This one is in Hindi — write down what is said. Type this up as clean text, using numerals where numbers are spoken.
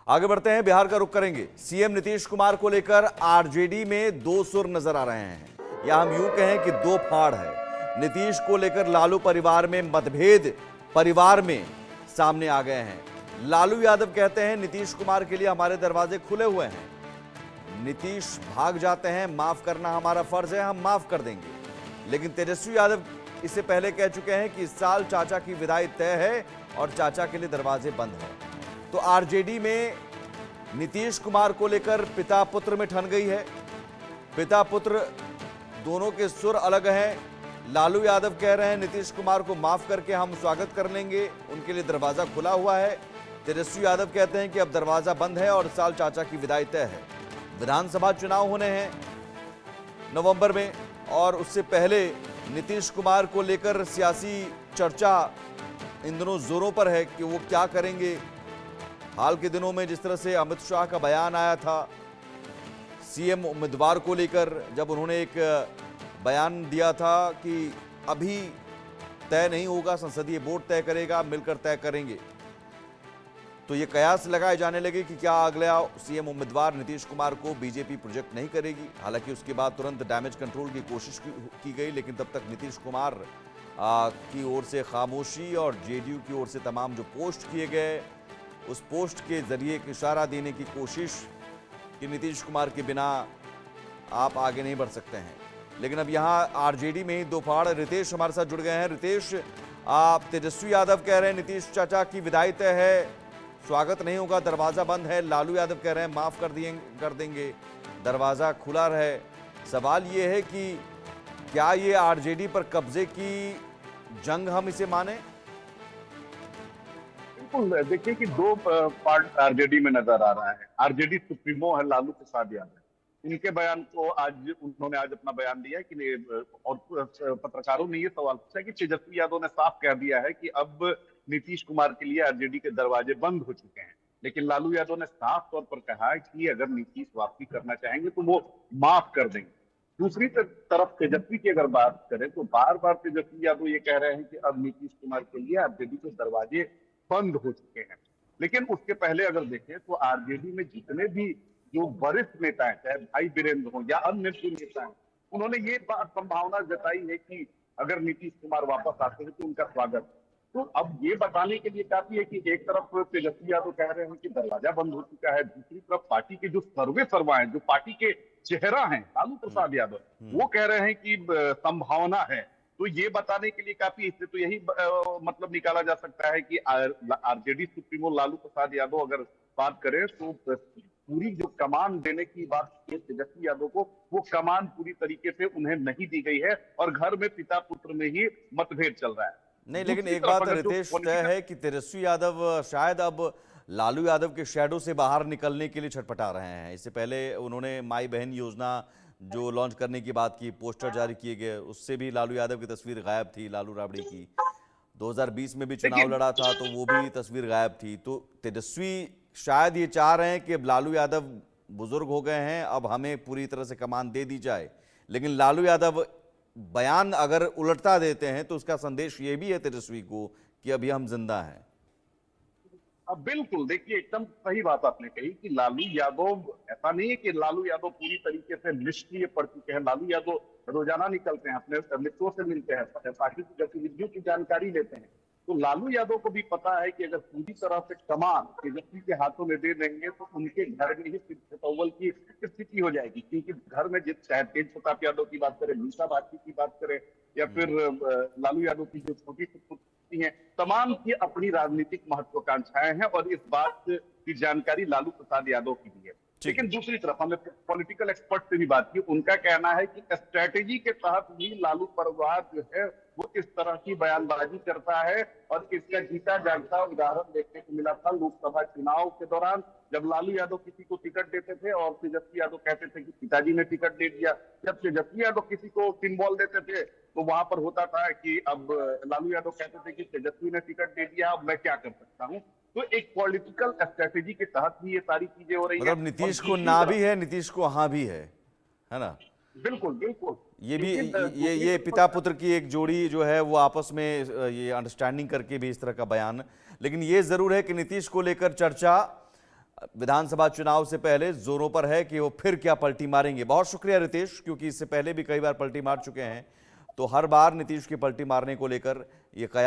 आगे बढ़ते हैं, बिहार का रुख करेंगे। सीएम नीतीश कुमार को लेकर आरजेडी में दो सुर नजर आ रहे हैं, या हम यूं कहें कि दो फाड़ है। नीतीश को लेकर लालू परिवार में मतभेद परिवार में सामने आ गए हैं। लालू यादव कहते हैं नीतीश कुमार के लिए हमारे दरवाजे खुले हुए हैं, नीतीश भाग जाते हैं, माफ करना हमारा फर्ज है, हम माफ कर देंगे। लेकिन तेजस्वी यादव इससे पहले कह चुके हैं कि इस साल चाचा की विदाई तय है और चाचा के लिए दरवाजे बंद हैं। तो आरजेडी में नीतीश कुमार को लेकर पिता पुत्र में ठन गई है। पिता पुत्र दोनों के सुर अलग हैं। लालू यादव कह रहे हैं नीतीश कुमार को माफ करके हम स्वागत कर लेंगे, उनके लिए दरवाजा खुला हुआ है। तेजस्वी यादव कहते हैं कि अब दरवाजा बंद है और इस साल चाचा की विदाई तय है। विधानसभा चुनाव होने हैं नवंबर में, और उससे पहले नीतीश कुमार को लेकर सियासी चर्चा इन दिनों जोरों पर है कि वो क्या करेंगे। हाल के दिनों में जिस तरह से अमित शाह का बयान आया था सीएम उम्मीदवार को लेकर, जब उन्होंने एक बयान दिया था कि अभी तय नहीं होगा, संसदीय बोर्ड तय करेगा, मिलकर तय करेंगे, तो ये कयास लगाए जाने लगे कि क्या अगला सीएम उम्मीदवार नीतीश कुमार को बीजेपी प्रोजेक्ट नहीं करेगी। हालांकि उसके बाद तुरंत डैमेज कंट्रोल की कोशिश की गई, लेकिन तब तक नीतीश कुमार की ओर से खामोशी और जेडीयू की ओर से तमाम जो पोस्ट किए गए, उस पोस्ट के जरिए एक इशारा देने की कोशिश कि नीतीश कुमार के बिना आप आगे नहीं बढ़ सकते हैं। लेकिन अब यहाँ आरजेडी में ही दो फाड़। रितेश हमारे साथ जुड़ गए हैं। रितेश, आप तेजस्वी यादव कह रहे हैं नीतीश चाचा की विदाई तय है, स्वागत नहीं होगा, दरवाजा बंद है। लालू यादव कह रहे हैं माफ कर देंगे, दरवाजा खुला रहे। सवाल ये है कि क्या ये आरजेडी पर कब्जे की जंग हम इसे माने? बिल्कुल, देखिए कि दो पार्ट आरजेडी में नजर आ रहा है। आरजेडी सुप्रीमो है लालू प्रसाद यादव। इनके बयान को उन्होंने आज अपना बयान दिया कि और पत्रकारों ने ये सवाल पूछा कि तेजस्वी यादव ने साफ कह दिया है कि अब नीतीश कुमार के लिए आरजेडी के दरवाजे बंद हो चुके हैं। लेकिन लालू यादव ने साफ तौर पर कहा कि अगर नीतीश वापसी करना चाहेंगे तो वो माफ कर देंगे। दूसरी तरफ तेजस्वी की अगर बात करें तो बार बार तेजस्वी यादव ये कह रहे हैं कि अब नीतीश कुमार के लिए आरजेडी के दरवाजे बंद हो चुके हैं। लेकिन उसके पहले अगर देखें तो आरजेडी में जितने भी जो वरिष्ठ नेता हैं, चाहे भाई वीरेंद्र हो या अन्य जो नेता हैं, उन्होंने ये संभावना जताई है कि अगर नीतीश कुमार वापस आते हैं तो उनका स्वागत। तो अब ये बताने के लिए काफी है कि एक तरफ तेजस्वी यादव कह रहे हैं कि दरवाजा बंद हो चुका है, दूसरी तरफ पार्टी के जो सर्वे सर्वा है, जो पार्टी के चेहरा हैं लालू प्रसाद यादव, वो कह रहे हैं कि संभावना है। तो ये बताने के लिए काफी, इससे तो यही मतलब निकाला जा सकता है कि आरजेडी सुप्रीमो लालू प्रसाद यादव अगर बात करें तो पूरी जो कमान देने की बात है तेजस्वी यादव को, वो कमान पूरी तरीके से उन्हें नहीं दी गई है और घर में पिता पुत्र में ही मतभेद चल रहा है। नहीं, लेकिन एक बात रितेश तय है कि तेजस्वी यादव शायद अब लालू यादव के शैडो से बाहर निकलने के लिए छटपटा रहे हैं। इससे पहले उन्होंने माई बहन योजना जो लॉन्च करने की बात की, पोस्टर जारी किए गए, उससे भी लालू यादव की तस्वीर गायब थी, लालू राबड़ी की। 2020 में भी चुनाव लड़ा था तो वो भी तस्वीर गायब थी। तो तेजस्वी शायद ये चाह रहे हैं कि अब लालू यादव बुजुर्ग हो गए हैं, अब हमें पूरी तरह से कमान दे दी जाए। लेकिन लालू यादव बयान अगर उलटता देते हैं तो उसका संदेश ये भी है तेजस्वी को कि अभी हम जिंदा हैं। अब बिल्कुल, देखिए एकदम सही बात आपने कही कि लालू यादव, ऐसा नहीं है कि लालू यादव पूरी तरीके से निष्क्रिय पड़ चुके हैं। लालू यादव रोजाना निकलते हैं, अपने मित्रों से मिलते हैं, पार्टी की गतिविधियों की जानकारी लेते हैं। तो लालू यादव को भी पता है कि अगर पूरी तरह से कमान तेजस्वी के हाथों में दे देंगे तो उनके घर में ही सिद्धौल की स्थिति हो जाएगी। क्योंकि घर में चाहे तेज प्रताप यादव की बात करें, मीसा भारती की बात करें, या फिर लालू यादव की जो छोटी पुत्री हैं, तमाम की अपनी राजनीतिक महत्वाकांक्षाएं हैं और इस बात की जानकारी लालू प्रसाद यादव की भी है। लेकिन दूसरी तरफ हमने पॉलिटिकल एक्सपर्ट से भी बात की, उनका कहना है कि स्ट्रेटेजी के तहत भी लालू परिवार जो है वो इस तरह की बयानबाजी करता है और इसका जीता जागता उदाहरण देखने को मिला था लोकसभा चुनाव के दौरान, जब लालू यादव किसी को टिकट देते थे और तेजस्वी यादव कहते थे कि पिताजी ने टिकट दे दिया। जब तेजस्वी यादव किसी को सिंबल देते थे तो वहां पर होता था कि अब लालू यादव कहते थे कि तेजस्वी ने टिकट दे दिया, अब मैं क्या कर सकता हूँ। तो एक पॉलिटिकल स्ट्रेटेजी के तहत भी ये सारी चीजें हो रही है। मतलब नीतीश को ना भी है, नीतीश को हाँ भी है ना? बिल्कुल बिल्कुल। ये भी ये पिता पुत्र की एक जोड़ी जो है वो आपस में ये अंडरस्टैंडिंग करके भी इस तरह का बयान। लेकिन ये जरूर है कि नीतीश को लेकर चर्चा विधानसभा चुनाव से पहले जोरों पर है कि वो फिर क्या पलटी मारेंगे। बहुत शुक्रिया रितेश, क्योंकि इससे पहले भी कई बार पलटी मार चुके हैं, तो हर बार नीतीश की पलटी मारने को लेकर ये कयास